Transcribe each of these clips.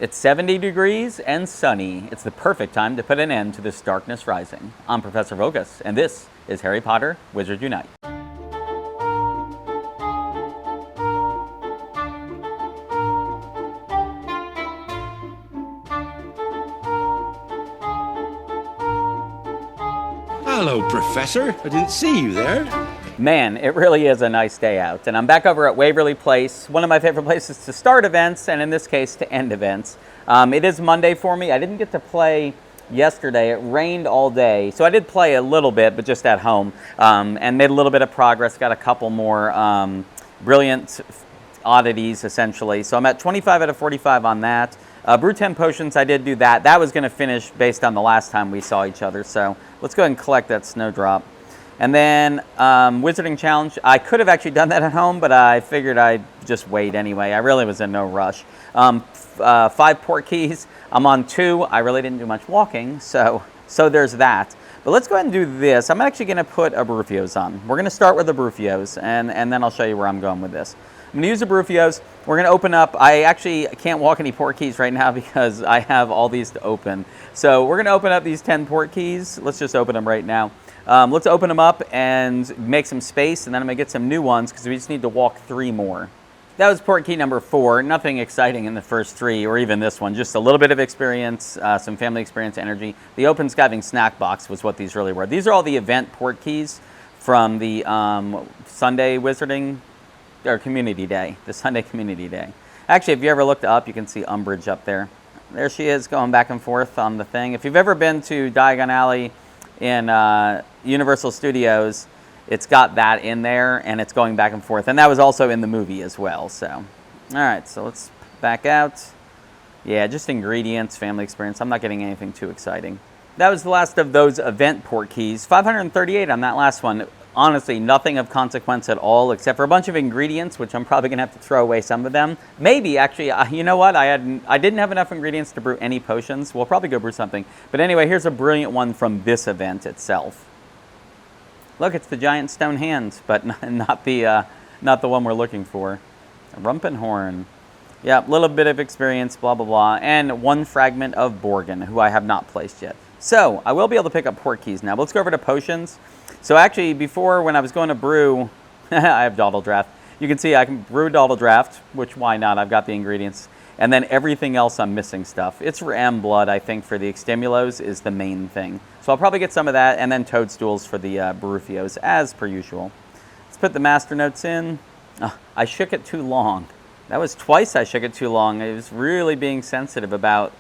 It's 70 degrees and sunny. It's the perfect time to put an end to this darkness rising. I'm Professor Voqas, and this is Harry Potter Wizards Unite. Hello, Professor. I didn't see you there. Man, it really is a nice day out, and I'm back over at Waverly Place, one of my favorite places to start events, and in this case, to end events. It is Monday for me. I didn't get to play yesterday. It rained all day, so I did play a little bit, but just at home, and made a little bit of progress, got a couple more brilliant oddities, essentially. So I'm at 25 out of 45 on that. Brew 10 potions, I did do that. That was going to finish based on the last time we saw each other, so let's go ahead and collect that snowdrop. And then Wizarding Challenge, I could have actually done that at home, but I figured I'd just wait anyway. I really was in no rush. 5 port keys, I'm on 2. I really didn't do much walking, so there's that. But let's go ahead and do this. I'm actually going to put a Brufios on. We're going to start with the Brufios, and then I'll show you where I'm going with this. I'm going to use the Brufios. We're going to open up. I actually can't walk any port keys right now because I have all these to open. So we're going to open up these 10 port keys. Let's just open them right now. Let's open them up and make some space, and then I'm going to get some new ones because we just need to walk 3 more. That was port key number 4. Nothing exciting in the first 3, or even this one. Just a little bit of experience, some family experience energy. The open skiving snack box was what these really were. These are all the event port keys from the Sunday Wizarding, or Community Day, the Sunday Community Day. Actually, if you ever looked up, you can see Umbridge up there. There she is going back and forth on the thing. If you've ever been to Diagon Alley in Universal Studios, it's got that in there, and it's going back and forth. And that was also in the movie as well. So, all right, so let's back out. Yeah, just ingredients, family experience. I'm not getting anything too exciting. That was the last of those event port keys. 538 on that last one. Honestly, nothing of consequence at all, except for a bunch of ingredients, which I'm probably going to have to throw away some of them. Maybe, actually, you know what? I didn't have enough ingredients to brew any potions. We'll probably go brew something. But anyway, here's a brilliant one from this event itself. Look, it's the giant stone hand, but not the one we're looking for. Rumpenhorn. Yeah, a little bit of experience, blah, blah, blah. And 1 fragment of Borgin, who I have not placed yet. So, I will be able to pick up port keys now. But let's go over to potions. So actually, before, when I was going to brew, I have Dawdle Draft. You can see I can brew Dawdle Draft, which why not? I've got the ingredients. And then everything else, I'm missing stuff. It's Ram Blood, I think, for the Extemulos is the main thing. So I'll probably get some of that, and then Toadstools for the Brufios, as per usual. Let's put the Master Notes in. Oh, I shook it too long. That was twice I shook it too long. I was really being sensitive about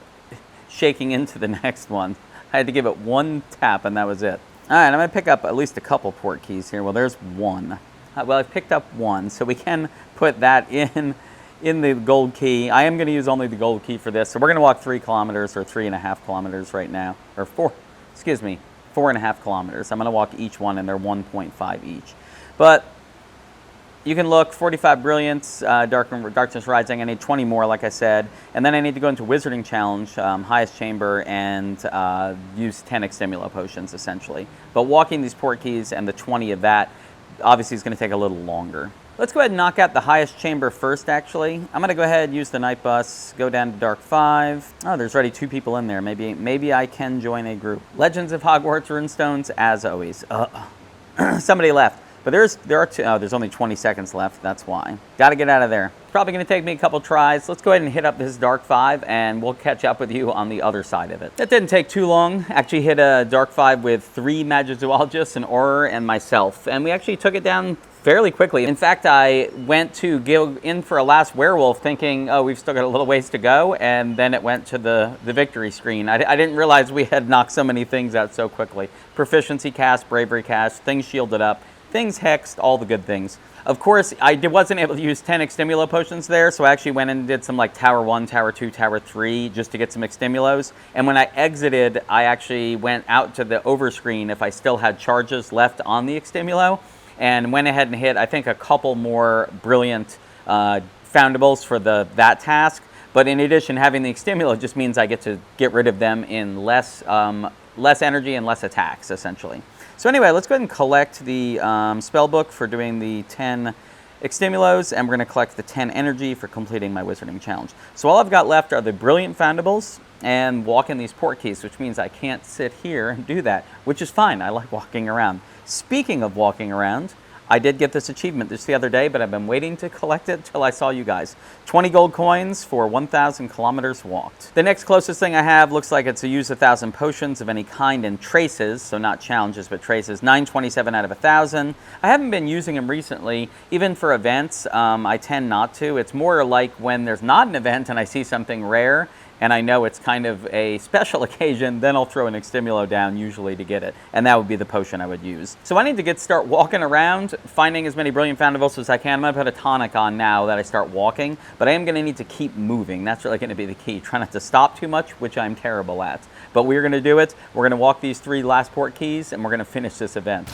shaking into the next one. I had to give it 1 tap, and that was it. All right, I'm going to pick up at least a couple port keys here. Well, there's 1. Well, I've picked up 1, so we can put that in the gold key. I am going to use only the gold key for this. So we're going to walk 3 kilometers or 3.5 kilometers right now. Or 4.5 kilometers. I'm going to walk each one, and they're 1.5 each. But you can look, 45 Brilliance, Darkness Rising. I need 20 more, like I said. And then I need to go into Wizarding Challenge, highest chamber, and use 10 Extemulo potions, essentially. But walking these port keys and the 20 of that, obviously, is going to take a little longer. Let's go ahead and knock out the highest chamber first, actually. I'm going to go ahead and use the Night Bus, go down to Dark 5. Oh, there's already 2 people in there. Maybe I can join a group. Legends of Hogwarts Runestones, as always. Somebody left. But there are 2. Oh, there's only 20 seconds left. That's why. Got to get out of there. Probably going to take me a couple tries. Let's go ahead and hit up this Dark 5, and we'll catch up with you on the other side of it. That didn't take too long. Actually hit a Dark 5 with 3 Magizoologists, an Auror, and myself. And we actually took it down fairly quickly. In fact, I went to go in for a last werewolf thinking, oh, we've still got a little ways to go, and then it went to the victory screen. I didn't realize we had knocked so many things out so quickly. Proficiency cast, bravery cast, things shielded up, things hexed, all the good things. Of course, I wasn't able to use 10 Extemulo potions there, so I actually went and did some like Tower 1, Tower 2, Tower 3 just to get some Extemulos. And when I exited, I actually went out to the overscreen if I still had charges left on the Extemulo, and went ahead and hit, I think, a couple more brilliant foundables for that task. But in addition, having the Extemulo just means I get to get rid of them in less energy and less attacks, essentially. So anyway, let's go ahead and collect the spell book for doing the 10 Extimulos, and we're going to collect the 10 energy for completing my wizarding challenge. So all I've got left are the brilliant foundables and walking these port keys, which means I can't sit here and do that, which is fine. I like walking around. Speaking of walking around, I did get this achievement just the other day, but I've been waiting to collect it till I saw you guys. 20 gold coins for 1,000 kilometers walked. The next closest thing I have looks like it's to use 1,000 potions of any kind and traces, so not challenges, but traces. 927 out of 1,000. I haven't been using them recently, even for events. I tend not to. It's more like when there's not an event and I see something rare, and I know it's kind of a special occasion, then I'll throw an Extimulo down usually to get it. And that would be the potion I would use. So I need to start walking around, finding as many brilliant foundables as I can. I'm going to put a tonic on now that I start walking, but I am going to need to keep moving. That's really going to be the key. Try not to stop too much, which I'm terrible at. But we're going to do it. We're going to walk these 3 last port keys, and we're going to finish this event.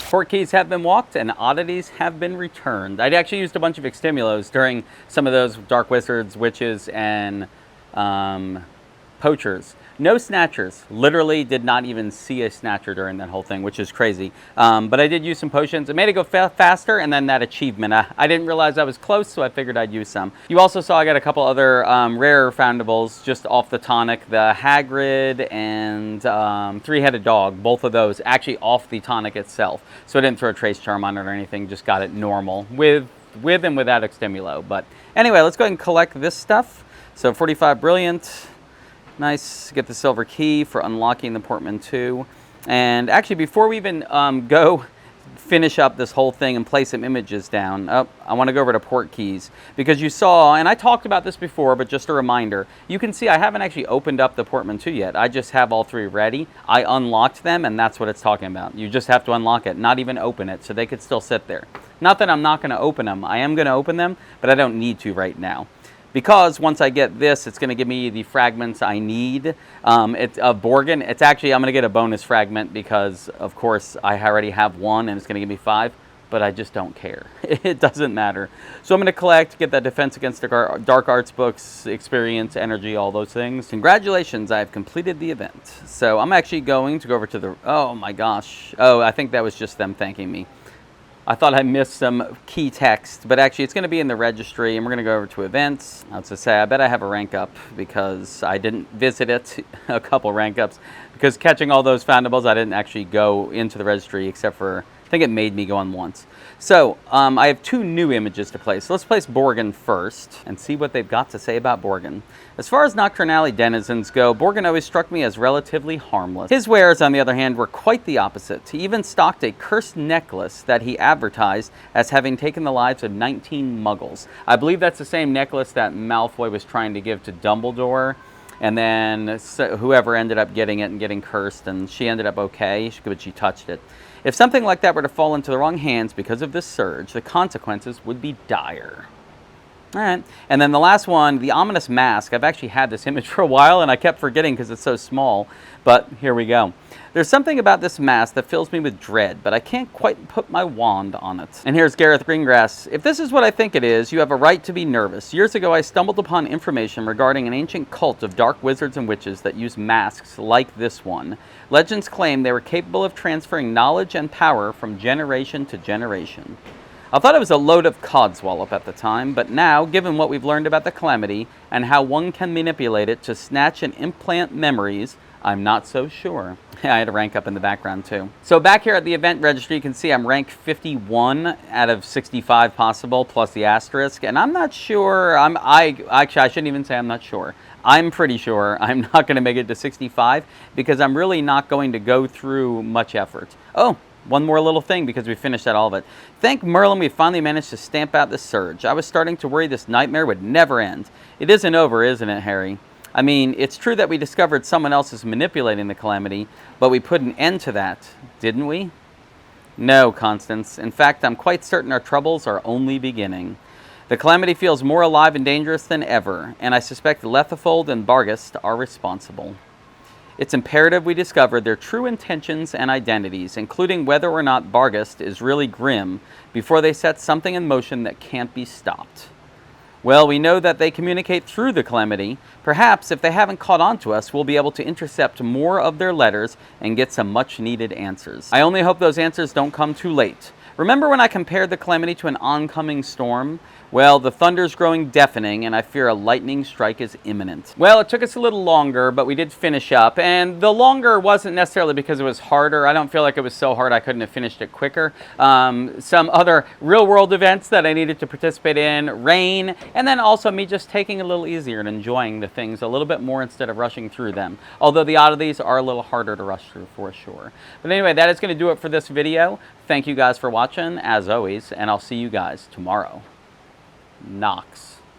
Port keys have been walked and oddities have been returned. I'd actually used a bunch of Extimulos during some of those Dark Wizards, Witches, and Poachers. No Snatchers. Literally did not even see a Snatcher during that whole thing, which is crazy. But I did use some potions. It made it go faster, and then that achievement. I didn't realize I was close, so I figured I'd use some. You also saw I got a couple other rare foundables just off the tonic. The Hagrid and Three-Headed Dog, both of those actually off the tonic itself. So I didn't throw a Trace Charm on it or anything, just got it normal with and without Extimulo. But anyway, let's go ahead and collect this stuff. So 45 Brilliant. Nice. Get the silver key for unlocking the portmanteau. And actually, before we even go finish up this whole thing and place some images down, I want to go over to port keys. Because you saw, and I talked about this before, but just a reminder, you can see I haven't actually opened up the portmanteau yet. I just have all 3 ready. I unlocked them, and that's what it's talking about. You just have to unlock it, not even open it, so they could still sit there. Not that I'm not going to open them. I am going to open them, but I don't need to right now. Because once I get this, it's going to give me the fragments I need. It's of Borgin. It's actually, I'm going to get a bonus fragment because, of course, I already have 1 and it's going to give me 5. But I just don't care. It doesn't matter. So I'm going to collect, get that Defense Against the Dark Arts books, experience, energy, all those things. Congratulations, I've completed the event. So I'm actually going to go over to the... Oh my gosh. Oh, I think that was just them thanking me. I thought I missed some key text, but actually it's going to be in the registry, and we're going to go over to events. I was to say, I bet I have a rank up because I didn't visit it, a couple rank ups, because catching all those foundables, I didn't actually go into the registry except for, I think it made me go on once. So I have 2 new images to place. So let's place Borgin first and see what they've got to say about Borgin. As far as Nocturne Alley denizens go, Borgin always struck me as relatively harmless. His wares, on the other hand, were quite the opposite. He even stocked a cursed necklace that he advertised as having taken the lives of 19 muggles. I believe that's the same necklace that Malfoy was trying to give to Dumbledore. And then whoever ended up getting it and getting cursed, and she ended up okay, but she touched it. If something like that were to fall into the wrong hands because of this surge, the consequences would be dire. All right. And then the last one, the ominous mask. I've actually had this image for a while, and I kept forgetting because it's so small. But here we go. There's something about this mask that fills me with dread, but I can't quite put my wand on it. And here's Gareth Greengrass. If this is what I think it is, you have a right to be nervous. Years ago, I stumbled upon information regarding an ancient cult of dark wizards and witches that use masks like this one. Legends claim they were capable of transferring knowledge and power from generation to generation. I thought it was a load of codswallop at the time, but now, given what we've learned about the Calamity and how one can manipulate it to snatch and implant memories, I'm not so sure. I had a rank up in the background too. So back here at the event registry, you can see I'm ranked 51 out of 65 possible, plus the asterisk, and I'm not sure, actually I shouldn't even say I'm not sure. I'm pretty sure I'm not going to make it to 65 because I'm really not going to go through much effort. Oh, one more little thing because we finished all of it. Thank Merlin we finally managed to stamp out the surge. I was starting to worry this nightmare would never end. It isn't over, isn't it, Harry? I mean, it's true that we discovered someone else is manipulating the Calamity, but we put an end to that, didn't we? No, Constance. In fact, I'm quite certain our troubles are only beginning. The calamity feels more alive and dangerous than ever, and I suspect Lethifold and Barghest are responsible. It's imperative we discover their true intentions and identities, including whether or not Barghest is really grim, before they set something in motion that can't be stopped. Well, we know that they communicate through the calamity. Perhaps, if they haven't caught on to us, we'll be able to intercept more of their letters and get some much-needed answers. I only hope those answers don't come too late. Remember when I compared the calamity to an oncoming storm? Well, the thunder's growing deafening, and I fear a lightning strike is imminent. Well, it took us a little longer, but we did finish up, and the longer wasn't necessarily because it was harder. I don't feel like it was so hard I couldn't have finished it quicker. Some other real-world events that I needed to participate in, rain, and then also me just taking it a little easier and enjoying the things a little bit more instead of rushing through them. Although the oddities are a little harder to rush through for sure. But anyway, that is going to do it for this video. Thank you guys for watching, as always, and I'll see you guys tomorrow. Knox.